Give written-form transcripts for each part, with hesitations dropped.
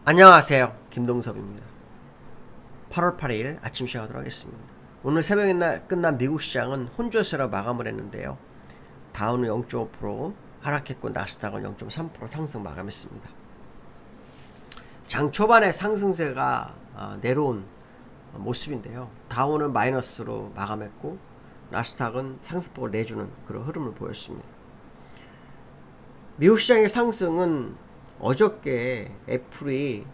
안녕하세요. 김동섭입니다. 8월 8일 아침 시작하도록 하겠습니다. 오늘 새벽에 끝난 미국 시장은 혼조세로 마감을 했는데요. 다우는 0.5% 하락했고 나스닥은 0.3% 상승 마감했습니다. 장 초반에 상승세가 내려온 모습인데요. 다우는 마이너스로 마감했고 나스닥은 상승폭을 내주는 그런 흐름을 보였습니다. 미국 시장의 상승은 어저께 애플이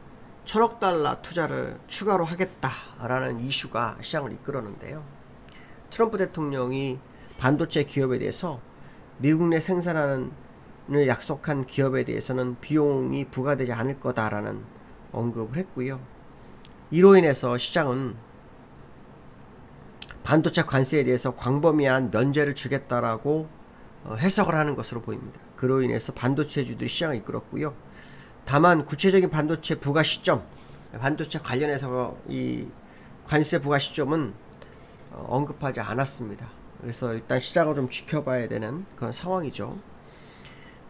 $1,000억 투자를 추가로 하겠다라는 이슈가 시장을 이끌었는데요. 트럼프 대통령이 반도체 기업에 대해서 미국 내 생산을 약속한 기업에 대해서는 비용이 부과되지 않을 거다라는 언급을 했고요. 이로 인해서 시장은 반도체 관세에 대해서 광범위한 면제를 주겠다라고 해석을 하는 것으로 보입니다. 그로 인해서 반도체주들이 시장을 이끌었고요. 다만 구체적인 반도체 부과 시점, 반도체 관련해서 이 관세 부과 시점은 언급하지 않았습니다. 그래서 일단 시장을 좀 지켜봐야 되는 그런 상황이죠.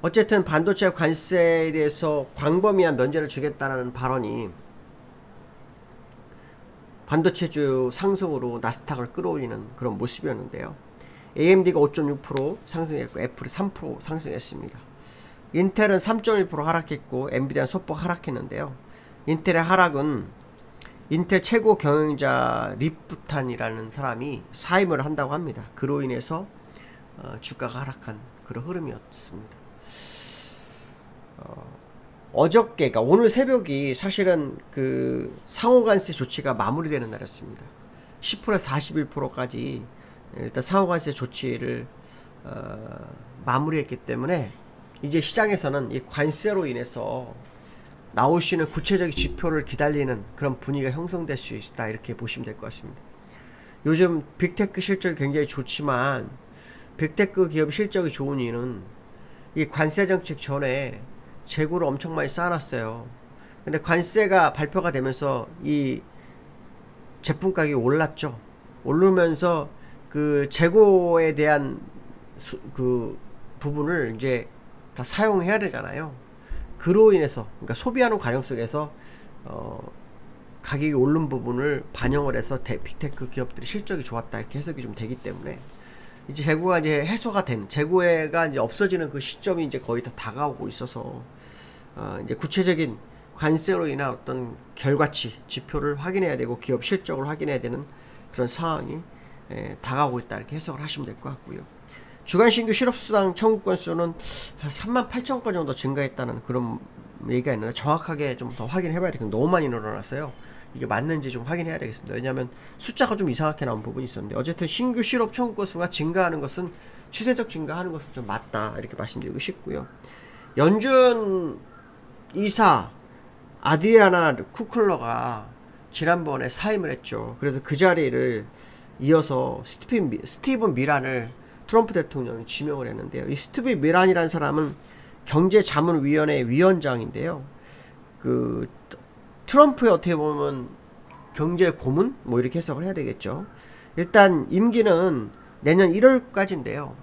어쨌든 반도체 관세에 대해서 광범위한 면제를 주겠다는 발언이 반도체주 상승으로 나스닥을 끌어올리는 그런 모습이었는데요. AMD가 5.6% 상승했고 애플이 3% 상승했습니다. 인텔은 3.1% 하락했고 엔비디아는 소폭 하락했는데요. 인텔의 하락은 인텔 최고 경영자 리프탄이라는 사람이 사임을 한다고 합니다. 그로 인해서 주가가 하락한 그런 흐름이었습니다. 어저께, 그러니까 오늘 새벽이 사실은 그 상호관세 조치가 마무리되는 날이었습니다. 10%에서 41%까지 일단 상호관세 조치를 마무리했기 때문에 이제 시장에서는 이 관세로 인해서 나오시는 구체적인 지표를 기다리는 그런 분위기가 형성될 수 있다, 이렇게 보시면 될 것 같습니다. 요즘 빅테크 실적이 굉장히 좋지만 빅테크 기업 실적이 좋은 이유는 이 관세 정책 전에 재고를 엄청 많이 쌓아놨어요. 근데 관세가 발표가 되면서 이 제품 가격이 올랐죠. 오르면서 그 재고에 대한 그 부분을 이제 다 사용해야 되잖아요. 그로 인해서, 그러니까 소비하는 과정 속에서 가격이 오른 부분을 반영을 해서 빅테크 기업들이 실적이 좋았다, 이렇게 해석이 좀 되기 때문에 이제 재고가 이제 해소가 된, 재고가 이제 없어지는 그 시점이 이제 거의 다 다가오고 있어서 이제 구체적인 관세로 인한 어떤 결과치 지표를 확인해야 되고 기업 실적을 확인해야 되는 그런 상황이 다가오고 있다, 이렇게 해석을 하시면 될 것 같고요. 주간 신규 실업수당 청구 건수는 38,000건 정도 증가했다는 그런 얘기가 있는데 정확하게 좀 더 확인해봐야 되겠습니다. 너무 많이 늘어났어요. 이게 맞는지 좀 확인해야 되겠습니다. 왜냐하면 숫자가 좀 이상하게 나온 부분이 있었는데 어쨌든 신규 실업 청구 건수가 증가하는 것은 추세적 증가하는 것은 좀 맞다, 이렇게 말씀드리고 싶고요. 연준 이사 아드리아나 쿠클러가 지난번에 사임을 했죠. 그래서 그 자리를 이어서 스티븐 미란을 트럼프 대통령이 지명을 했는데요. 이 스티븐 미란이라는 사람은 경제자문위원회 위원장인데요. 그 트럼프의 어떻게 보면 경제 고문, 뭐 이렇게 해석을 해야 되겠죠. 일단 임기는 내년 1월까지인데요.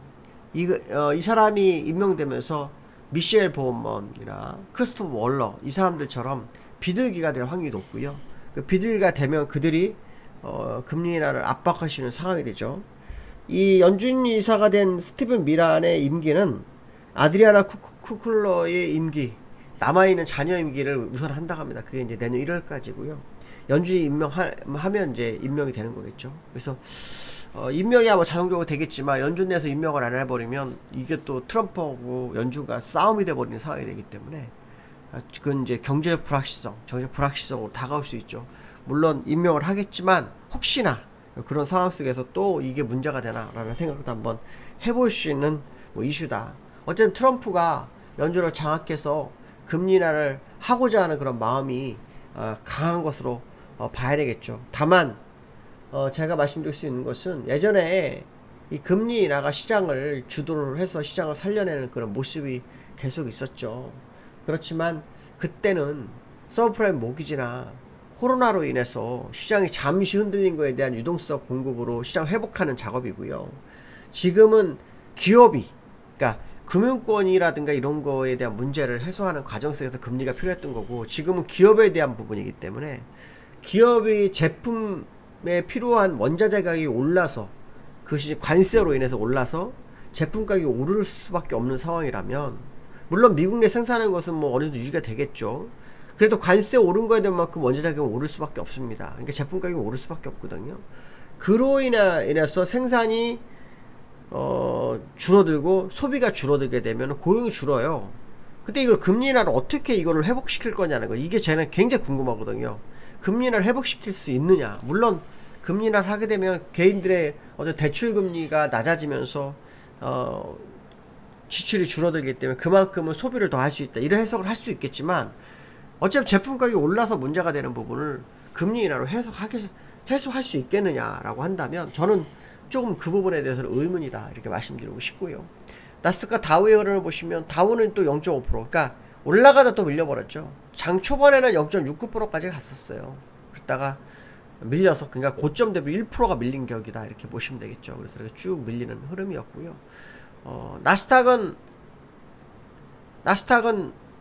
이 사람이 임명되면서 미셸 보험먼이나 크리스토퍼 월러, 이 사람들처럼 비둘기가 될 확률이 높고요. 그 비둘기가 되면 그들이 금리 인하를 압박하시는 상황이 되죠. 이 연준 이사가 된 스티븐 미란의 임기는 아드리아나 쿠클러의 임기, 남아있는 자녀 임기를 우선 한다고 합니다. 그게 이제 내년 1월까지고요. 연준이 임명하면 이제 임명이 되는 거겠죠. 그래서 임명이 아마 자동적으로 되겠지만 연준 내에서 임명을 안 해버리면 이게 또 트럼프하고 연준과 싸움이 돼버리는 상황이 되기 때문에 그건 이제 경제적 불확실성, 정책 불확실성으로 다가올 수 있죠. 물론 임명을 하겠지만 혹시나 그런 상황 속에서 또 이게 문제가 되나라는 생각도 한번 해볼 수 있는 뭐 이슈다. 어쨌든 트럼프가 연준을 장악해서 금리 인하를 하고자 하는 그런 마음이 강한 것으로 봐야 되겠죠. 다만 제가 말씀드릴 수 있는 것은 예전에 이 금리 인하가 시장을 주도를 해서 시장을 살려내는 그런 모습이 계속 있었죠. 그렇지만 그때는 서브프라임 모기지나 코로나로 인해서 시장이 잠시 흔들린 거에 대한 유동성 공급으로 시장 회복하는 작업이고요. 지금은 기업이 그러니까 금융권이라든가 이런 거에 대한 문제를 해소하는 과정 속에서 금리가 필요했던 거고, 지금은 기업에 대한 부분이기 때문에 기업이 제품에 필요한 원자재 가격이 올라서, 그것이 관세로 인해서 올라서 제품 가격이 오를 수밖에 없는 상황이라면, 물론 미국 내 생산하는 것은 뭐 어느 정도 유지가 되겠죠. 그래도 관세 오른 거에 대한 만큼 원자재 가격은 오를 수밖에 없습니다. 그러니까 제품 가격이 오를 수밖에 없거든요. 그로 인해서 생산이 줄어들고 소비가 줄어들게 되면 고용이 줄어요. 근데 이걸 금리 인하를 어떻게 이거를 회복시킬 거냐는 거, 이게 저는 굉장히 궁금하거든요. 금리 인하를 회복시킬 수 있느냐. 물론 금리 인하를 하게 되면 개인들의 어떤 대출 금리가 낮아지면서 지출이 줄어들기 때문에 그만큼은 소비를 더 할 수 있다, 이런 해석을 할 수 있겠지만, 어차피 제품 가격이 올라서 문제가 되는 부분을 금리 인하로 해소할 수 있겠느냐라고 한다면 저는 조금 그 부분에 대해서는 의문이다, 이렇게 말씀드리고 싶고요. 나스닥과 다우의 흐름을 보시면 다우는 또 0.5%, 그러니까 올라가다 또 밀려버렸죠. 장 초반에는 0.69%까지 갔었어요. 그러다가 밀려서, 그러니까 고점 대비 1%가 밀린 격이다, 이렇게 보시면 되겠죠. 그래서 이렇게 쭉 밀리는 흐름이었고요. 나스닥은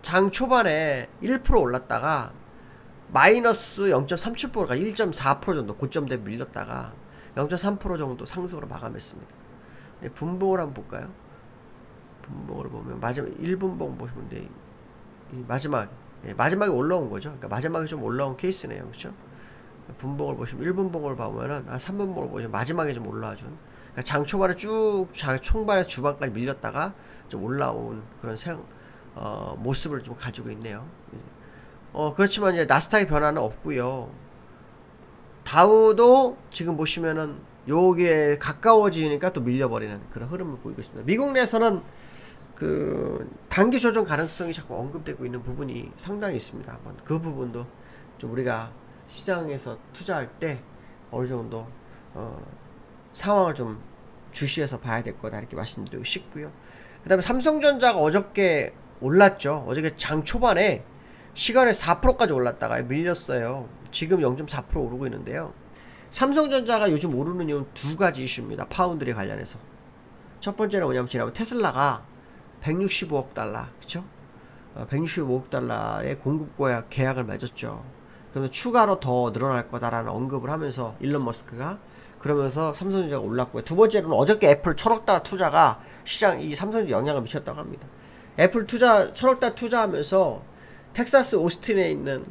장 초반에 1% 올랐다가 마이너스 0.37%가 1.4% 정도 고점 대비 밀렸다가 0.3% 정도 상승으로 마감했습니다. 네, 분봉을 한번 볼까요? 분봉을 보면 마지막 1분봉 보시면 돼. 이 마지막에 올라온 거죠. 그러니까 마지막에 좀 올라온 케이스네요. 그렇죠? 분봉을 보시면 1분봉을 보면은 3분봉을 보시면 마지막에 좀 올라와준, 그러니까 장 초반에 쭉 총반에서 주반까지 밀렸다가 좀 올라온 그런 모습을 좀 가지고 있네요. 그렇지만 이제 나스닥의 변화는 없고요. 다우도 지금 보시면은 요게 가까워지니까 또 밀려버리는 그런 흐름을 보이고 있습니다. 미국 내에서는 그 단기 조정 가능성이 자꾸 언급되고 있는 부분이 상당히 있습니다. 한번 그 부분도 좀 우리가 시장에서 투자할 때 어느 정도 상황을 좀 주시해서 봐야 될 거다, 이렇게 말씀드리고 싶고요. 그 다음에 삼성전자가 어저께 올랐죠. 어저께 장 초반에 시간에 4%까지 올랐다가 밀렸어요. 지금 0.4% 오르고 있는데요. 삼성전자가 요즘 오르는 이유는 두 가지 이슈입니다. 파운드리 관련해서. 첫 번째는 뭐냐면, 지난번 테슬라가 165억 달러, 그쵸? 165억 달러의 공급 계약을 맺었죠. 그래서 추가로 더 늘어날 거다라는 언급을 하면서 일론 머스크가, 그러면서 삼성전자가 올랐고요. 두 번째로는 어저께 애플 1,000억 달러 투자가 이 삼성전자 영향을 미쳤다고 합니다. 애플 1,000억 달러 투자하면서 텍사스 오스틴에 있는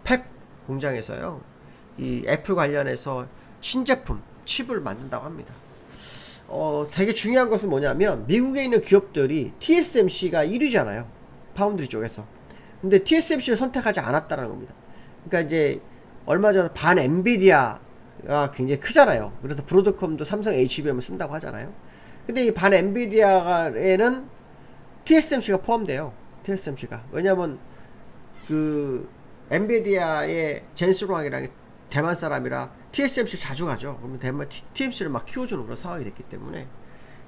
펩 공장에서요, 이 애플 관련해서 신제품 칩을 만든다고 합니다. 되게 중요한 것은 뭐냐면, 미국에 있는 기업들이 TSMC가 1위잖아요, 파운드리 쪽에서. 근데 TSMC를 선택하지 않았다는 겁니다. 그러니까 이제 얼마 전에 반 엔비디아가 굉장히 크잖아요. 그래서 브로드컴도 삼성 HBM을 쓴다고 하잖아요. 근데 이 반 엔비디아에는 TSMC가 포함돼요. TSMC가. 왜냐면 그 엔비디아의 젠스롱이라는 대만 사람이라 TSMC 자주 가죠. 그러면 대만 TSMC를 막 키워주는 그런 상황이 됐기 때문에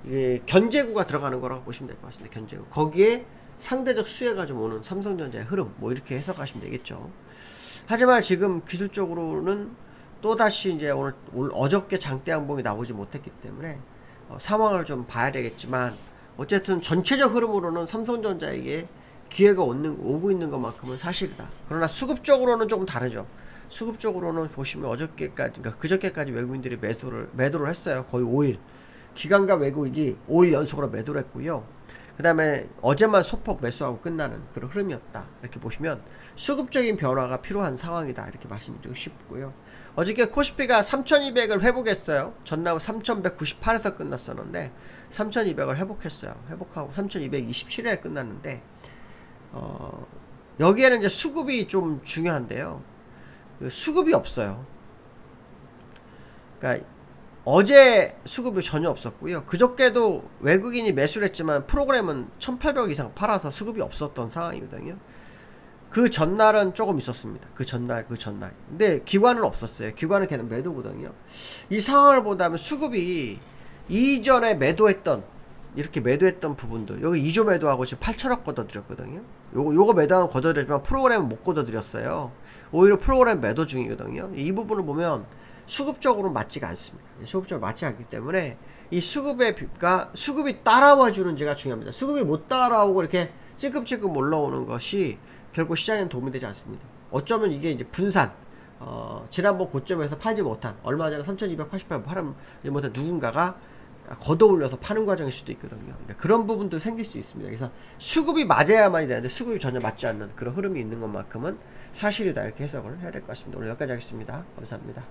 이게 견제구가 들어가는 거라고 보시면 될 것 같습니다. 견제구. 거기에 상대적 수혜가 좀 오는 삼성전자의 흐름, 뭐 이렇게 해석하시면 되겠죠. 하지만 지금 기술적으로는 또다시 이제 어저께 장대 양봉이 나오지 못했기 때문에 상황을 좀 봐야 되겠지만, 어쨌든 전체적 흐름으로는 삼성전자에게 기회가 오고 있는 것만큼은 사실이다. 그러나 수급적으로는 조금 다르죠. 수급적으로는 보시면 어저께까지, 그러니까 그저께까지 외국인들이 매도를 했어요. 거의 5일. 기관과 외국인이 5일 연속으로 매도를 했고요. 그 다음에 어제만 소폭 매수하고 끝나는 그런 흐름이었다, 이렇게 보시면 수급적인 변화가 필요한 상황이다, 이렇게 말씀드리고 싶고요. 어저께 코스피가 3200을 회복했어요. 전날 3198에서 끝났었는데 3200을 회복했어요. 회복하고 3227에 끝났는데, 여기에는 이제 수급이 좀 중요한데요. 수급이 없어요. 그러니까 어제 수급이 전혀 없었고요. 그저께도 외국인이 매수를 했지만 프로그램은 1800 이상 팔아서 수급이 없었던 상황이거든요. 그 전날은 조금 있었습니다. 그 전날. 근데 기관은 없었어요. 기관은 걔는 매도거든요. 이 상황을 보다면 수급이 이전에 이렇게 매도했던 부분들, 여기 2조 매도하고 지금 8천억 걷어들였거든요. 요거 매도하고 걷어들였지만 프로그램은 못 걷어들였어요. 오히려 프로그램 매도 중이거든요. 이 부분을 보면 수급적으로 맞지가 않습니다. 수급적으로 맞지 않기 때문에 이 수급이 따라와 주는 지가 중요합니다. 수급이 못 따라오고 이렇게 찔끔찔끔 올라오는 것이 결국 시장에는 도움이 되지 않습니다. 어쩌면 이게 이제 분산, 지난번 고점에서 팔지 못한, 얼마 전에 3288 팔지 못한 누군가가 걷어올려서 파는 과정일 수도 있거든요. 그러니까 그런 부분도 생길 수 있습니다. 그래서 수급이 맞아야만이 되는데 수급이 전혀 맞지 않는 그런 흐름이 있는 것만큼은 사실이다, 이렇게 해석을 해야 될 것 같습니다. 오늘 여기까지 하겠습니다. 감사합니다.